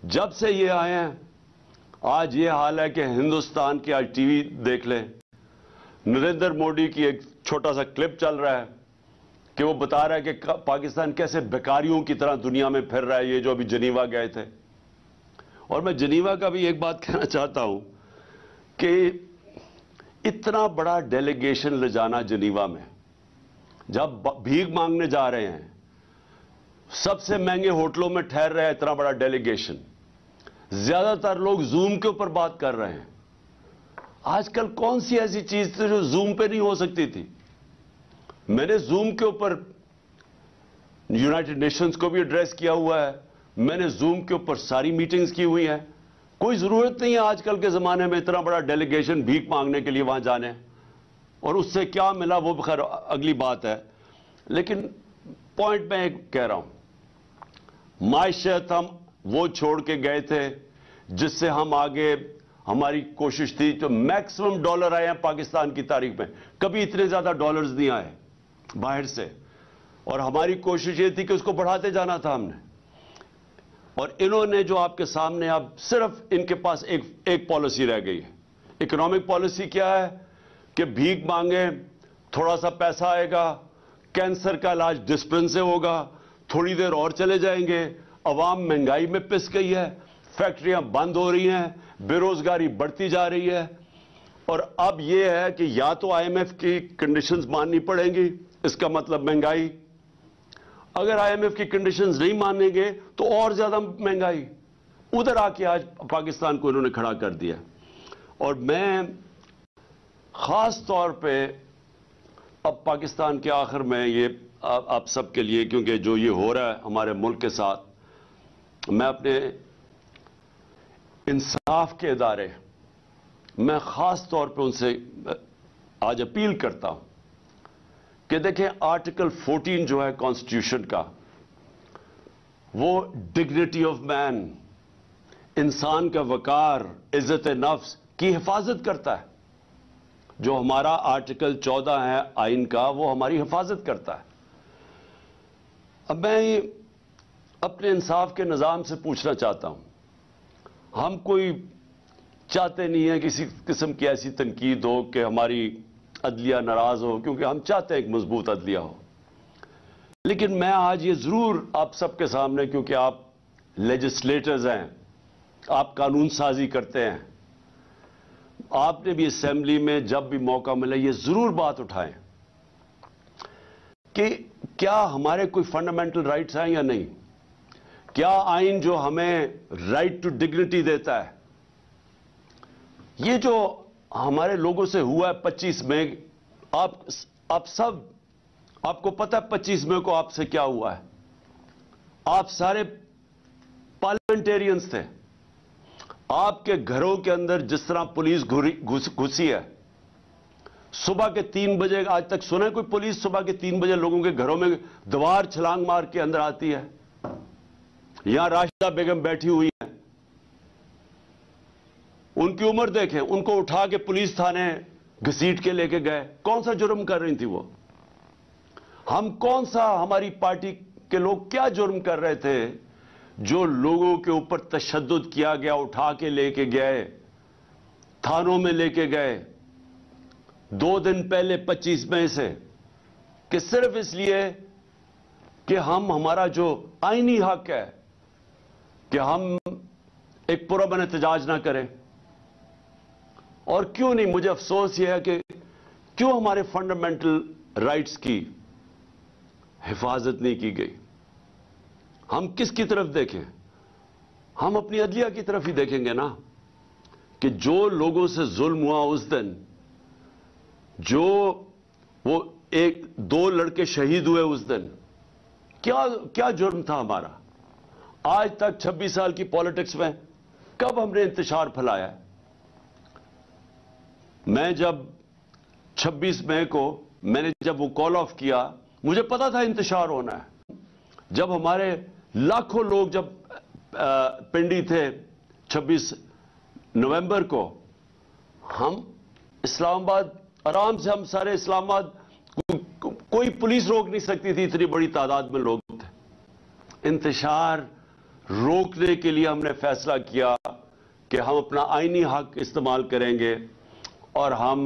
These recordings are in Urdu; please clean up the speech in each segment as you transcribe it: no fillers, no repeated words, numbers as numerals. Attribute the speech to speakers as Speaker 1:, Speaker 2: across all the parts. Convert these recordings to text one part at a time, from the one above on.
Speaker 1: جب سے یہ آئے ہیں آج یہ حال ہے کہ ہندوستان کی آج ٹی وی دیکھ لیں، نریندر مودی کی ایک چھوٹا سا کلپ چل رہا ہے کہ وہ بتا رہا ہے کہ پاکستان کیسے بیکاریوں کی طرح دنیا میں پھر رہا ہے، یہ جو ابھی جنیوا گئے تھے۔ اور میں جنیوا کا بھی ایک بات کہنا چاہتا ہوں کہ اتنا بڑا ڈیلیگیشن لے جانا جنیوا میں، جب بھیک مانگنے جا رہے ہیں، سب سے مہنگے ہوٹلوں میں ٹھہر رہے ہیں، اتنا بڑا ڈیلیگیشن، زیادہ تر لوگ زوم کے اوپر بات کر رہے ہیں۔ آج کل کون سی ایسی چیز تھی جو زوم پہ نہیں ہو سکتی تھی؟ میں نے زوم کے اوپر یونائٹڈ نیشنز کو بھی ایڈریس کیا ہوا ہے، میں نے زوم کے اوپر ساری میٹنگز کی ہوئی ہیں۔ کوئی ضرورت نہیں ہے آج کل کے زمانے میں اتنا بڑا ڈیلیگیشن بھیک مانگنے کے لیے وہاں جانے، اور اس سے کیا ملا وہ بخیر اگلی بات ہے۔ لیکن پوائنٹ میں کہہ رہا ہوں، معیشت ہم وہ چھوڑ کے گئے تھے جس سے ہم آگے، ہماری کوشش تھی، جو میکسیمم ڈالر آئے ہیں پاکستان کی تاریخ میں، کبھی اتنے زیادہ ڈالرز نہیں آئے باہر سے، اور ہماری کوشش یہ تھی کہ اس کو بڑھاتے جانا تھا ہم نے۔ اور انہوں نے جو آپ کے سامنے، اب صرف ان کے پاس ایک پالیسی رہ گئی ہے۔ اکنامک پالیسی کیا ہے کہ بھیک مانگیں، تھوڑا سا پیسہ آئے گا، کینسر کا علاج ڈسپلن سے ہوگا، تھوڑی دیر اور چلے جائیں گے، عوام مہنگائی میں پس گئی ہے، فیکٹریاں بند ہو رہی ہیں، بے روزگاری بڑھتی جا رہی ہے، اور اب یہ ہے کہ یا تو آئی ایم ایف کی کنڈیشنز ماننی پڑیں گی، اس کا مطلب مہنگائی۔ اگر آئی ایم ایف کی کنڈیشنز نہیں مانیں گے تو اور زیادہ مہنگائی۔ ادھر آ کے آج پاکستان کو انہوں نے کھڑا کر دیا۔ اور میں خاص طور پہ اب پاکستان کے آخر میں یہ آپ سب کے لیے، کیونکہ جو یہ ہو رہا ہے ہمارے ملک کے ساتھ، میں اپنے انصاف کے ادارے، میں خاص طور پہ ان سے آج اپیل کرتا ہوں کہ دیکھیں، آرٹیکل 14 جو ہے کانسٹیٹیوشن کا، وہ ڈگنیٹی آف مین، انسان کا وقار، عزت نفس کی حفاظت کرتا ہے۔ جو ہمارا آرٹیکل 14 ہے آئین کا، وہ ہماری حفاظت کرتا ہے۔ اب میں اپنے انصاف کے نظام سے پوچھنا چاہتا ہوں، ہم کوئی چاہتے نہیں ہیں کسی قسم کی ایسی تنقید ہو کہ ہماری عدلیہ ناراض ہو، کیونکہ ہم چاہتے ہیں ایک مضبوط عدلیہ ہو۔ لیکن میں آج یہ ضرور آپ سب کے سامنے، کیونکہ آپ لیجسلیٹرز ہیں، آپ قانون سازی کرتے ہیں، آپ نے بھی اسمبلی میں جب بھی موقع ملے یہ ضرور بات اٹھائیں کہ کیا ہمارے کوئی فنڈامنٹل رائٹس ہیں یا نہیں؟ کیا آئین جو ہمیں رائٹ ٹو ڈگنیٹی دیتا ہے، یہ جو ہمارے لوگوں سے ہوا ہے 25 مئی، آپ سب، آپ کو پتہ ہے 25 مئی کو آپ سے کیا ہوا ہے؟ آپ سارے پارلیمنٹیرینز تھے، آپ کے گھروں کے اندر جس طرح پولیس گھسی ہے، صبح کے 3 بجے، آج تک سنا ہے کوئی پولیس صبح کے 3 بجے لوگوں کے گھروں میں دیوار چھلانگ مار کے اندر آتی ہے؟ یہاں راشدہ بیگم بیٹھی ہوئی ہیں، ان کی عمر دیکھیں، ان کو اٹھا کے پولیس تھانے گھسیٹ کے لے کے گئے، کون سا جرم کر رہی تھی وہ؟ ہم کون سا، ہماری پارٹی کے لوگ کیا جرم کر رہے تھے جو لوگوں کے اوپر تشدد کیا گیا، اٹھا کے لے کے گئے، تھانوں میں لے کے گئے 2 دن پہلے 25 مئی سے، کہ صرف اس لیے کہ ہمارا جو آئینی حق ہے کہ ہم ایک پرامن احتجاج نہ کریں۔ اور کیوں نہیں، مجھے افسوس یہ ہے کہ کیوں ہمارے فنڈامنٹل رائٹس کی حفاظت نہیں کی گئی۔ ہم کس کی طرف دیکھیں؟ ہم اپنی عدلیہ کی طرف ہی دیکھیں گے نا، کہ جو لوگوں سے ظلم ہوا اس دن، جو وہ 2 لڑکے شہید ہوئے اس دن، کیا جرم تھا ہمارا؟ آج تک 26 سال کی پالیٹکس میں کب ہم نے انتشار پھیلایا ہے؟ میں جب 26 مئی کو میں نے جب وہ کال آف کیا، مجھے پتا تھا انتشار ہونا ہے۔ جب ہمارے لاکھوں لوگ جب پنڈی تھے 26 نومبر کو، ہم اسلام آباد آرام سے، ہم سارے اسلام آباد، کوئی پولیس روک نہیں سکتی تھی، اتنی بڑی تعداد میں لوگ تھے۔ انتشار روکنے کے لیے ہم نے فیصلہ کیا کہ ہم اپنا آئینی حق استعمال کریں گے اور ہم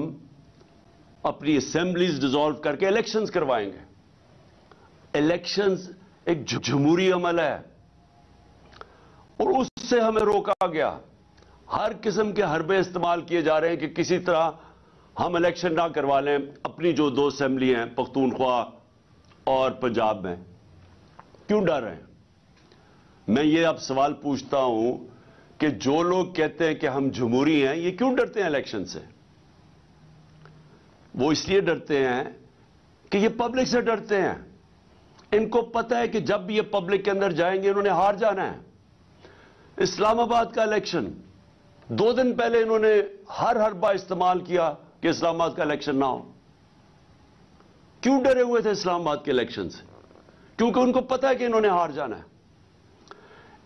Speaker 1: اپنی اسمبلیز ڈیزالو کر کے الیکشنز کروائیں گے. الیکشنز ایک جمہوری عمل ہے اور اس سے ہمیں روکا گیا. ہر قسم کے حربے استعمال کیے جا رہے ہیں کہ کسی طرح ہم الیکشن نہ کروا لیں اپنی جو 2 اسمبلی ہیں پختونخوا اور پنجاب میں. کیوں ڈر رہے ہیں؟ میں یہ اب سوال پوچھتا ہوں کہ جو لوگ کہتے ہیں کہ ہم جمہوری ہیں یہ کیوں ڈرتے ہیں الیکشن سے؟ وہ اس لیے ڈرتے ہیں کہ یہ پبلک سے ڈرتے ہیں. ان کو پتہ ہے کہ جب بھی یہ پبلک کے اندر جائیں گے انہوں نے ہار جانا ہے. اسلام آباد کا الیکشن 2 دن پہلے انہوں نے ہر حربہ استعمال کیا کہ اسلام آباد کا الیکشن نہ ہو. کیوں ڈرے ہوئے تھے اسلام آباد کے الیکشن سے؟ کیونکہ ان کو پتہ ہے کہ انہوں نے ہار جانا ہے.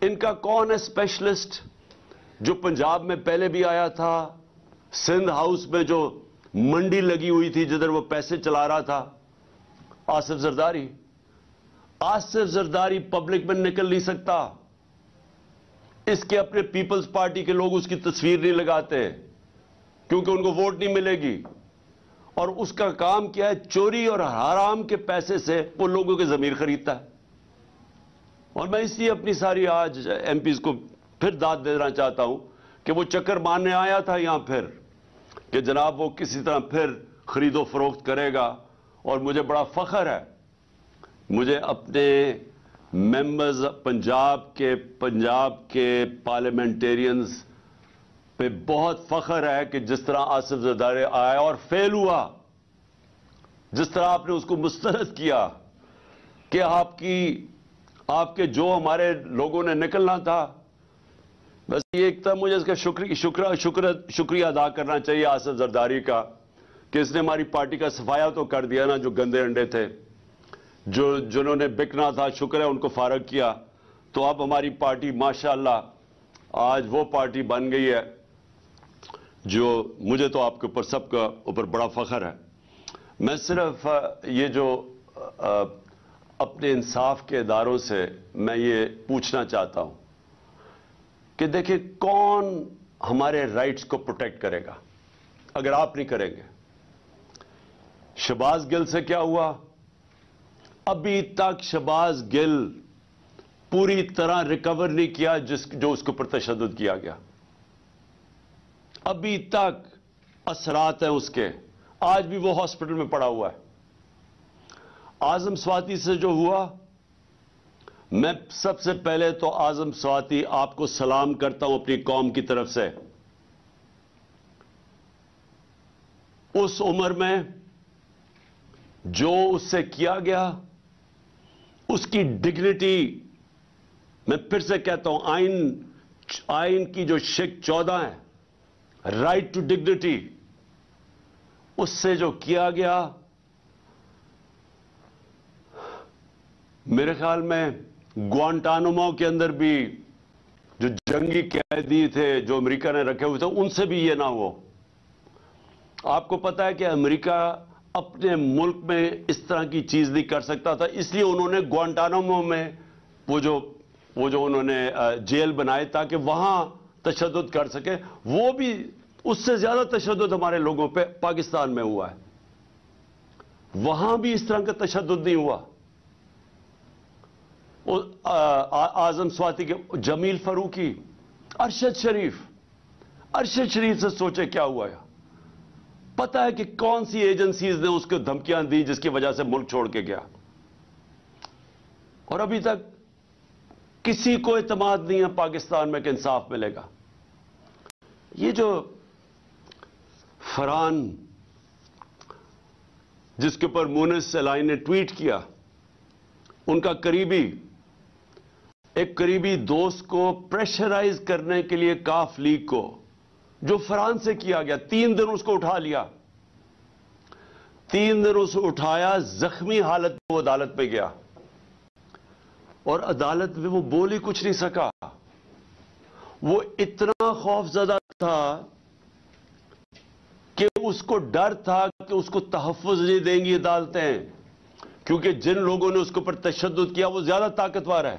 Speaker 1: ان کا کون ہے اسپیشلسٹ جو پنجاب میں پہلے بھی آیا تھا؟ سندھ ہاؤس میں جو منڈی لگی ہوئی تھی جدھر وہ پیسے چلا رہا تھا، آصف زرداری. آصف زرداری پبلک میں نکل نہیں سکتا. اس کے اپنے پیپلز پارٹی کے لوگ اس کی تصویر نہیں لگاتے کیونکہ ان کو ووٹ نہیں ملے گی. اور اس کا کام کیا ہے؟ چوری اور حرام کے پیسے سے وہ لوگوں کے ضمیر خریدتا ہے. اور میں اس لیے اپنی ساری آج ایم پیز کو پھر داد دینا چاہتا ہوں کہ وہ چکر مارنے آیا تھا یہاں پھر کہ جناب وہ کسی طرح پھر خرید و فروخت کرے گا. اور مجھے بڑا فخر ہے، مجھے اپنے ممبرز پنجاب کے پارلیمنٹیرینز پہ بہت فخر ہے کہ جس طرح آصف زرداری آیا اور فیل ہوا، جس طرح آپ نے اس کو مسترد کیا کہ آپ کے جو ہمارے لوگوں نے نکلنا تھا. بس یہ ایک طرح مجھے اس کا شکریہ ادا کرنا چاہیے آصف زرداری کا کہ اس نے ہماری پارٹی کا صفایا تو کر دیا نا. جو گندے انڈے تھے، جنہوں نے بکنا تھا، شکر ہے ان کو فارغ کیا. تو اب ہماری پارٹی ماشاءاللہ آج وہ پارٹی بن گئی ہے جو مجھے تو آپ کے اوپر سب کا اوپر بڑا فخر ہے. میں صرف یہ جو اپنے انصاف کے اداروں سے میں یہ پوچھنا چاہتا ہوں کہ دیکھیں کون ہمارے رائٹس کو پروٹیکٹ کرے گا اگر آپ نہیں کریں گے؟ شہباز گل سے کیا ہوا؟ ابھی تک شہباز گل پوری طرح ریکور نہیں کیا جو اس کے اوپر تشدد کیا گیا. ابھی تک اثرات ہیں اس کے، آج بھی وہ ہاسپٹل میں پڑا ہوا ہے. اعظم سواتی سے جو ہوا، میں سب سے پہلے تو اعظم سواتی آپ کو سلام کرتا ہوں اپنی قوم کی طرف سے. اس عمر میں جو اس سے کیا گیا، اس کی ڈگنیٹی، میں پھر سے کہتا ہوں آئین کی جو شک 14 ہے، رائٹ ٹو ڈگنیٹی، اس سے جو کیا گیا، میرے خیال میں گوانٹانامو کے اندر بھی جو جنگی قیدی تھے جو امریکہ نے رکھے ہوئے تھے ان سے بھی یہ نہ ہو. آپ کو پتا ہے کہ امریکہ اپنے ملک میں اس طرح کی چیز نہیں کر سکتا تھا، اس لیے انہوں نے گوانٹانامو میں وہ جو انہوں نے جیل بنائے تاکہ وہاں تشدد کر سکے. وہ بھی اس سے زیادہ تشدد ہمارے لوگوں پہ پاکستان میں ہوا ہے. وہاں بھی اس طرح کا تشدد نہیں ہوا. اعظم سواتی کے جمیل فاروقی، ارشد شریف سے سوچے کیا ہوا ہے. پتا ہے کہ کون سی ایجنسیز نے اس کو دھمکیاں دی جس کی وجہ سے ملک چھوڑ کے گیا، اور ابھی تک کسی کو اعتماد نہیں ہے پاکستان میں کہ انصاف ملے گا. یہ جو فرحان جس کے اوپر مونس الہی نے ٹویٹ کیا، ان کا ایک قریبی دوست کو پریشرائز کرنے کے لیے کاف لیگ کو، جو فرحان سے کیا گیا، 3 دن اس کو اٹھا لیا، 3 دن اسے اٹھایا، زخمی حالت میں وہ عدالت میں گیا اور عدالت میں وہ بول ہی کچھ نہیں سکا. وہ اتنا خوف زدہ تھا کہ اس کو ڈر تھا کہ اس کو تحفظ نہیں دیں گی عدالتیں، کیونکہ جن لوگوں نے اس کے اوپر تشدد کیا وہ زیادہ طاقتور ہے.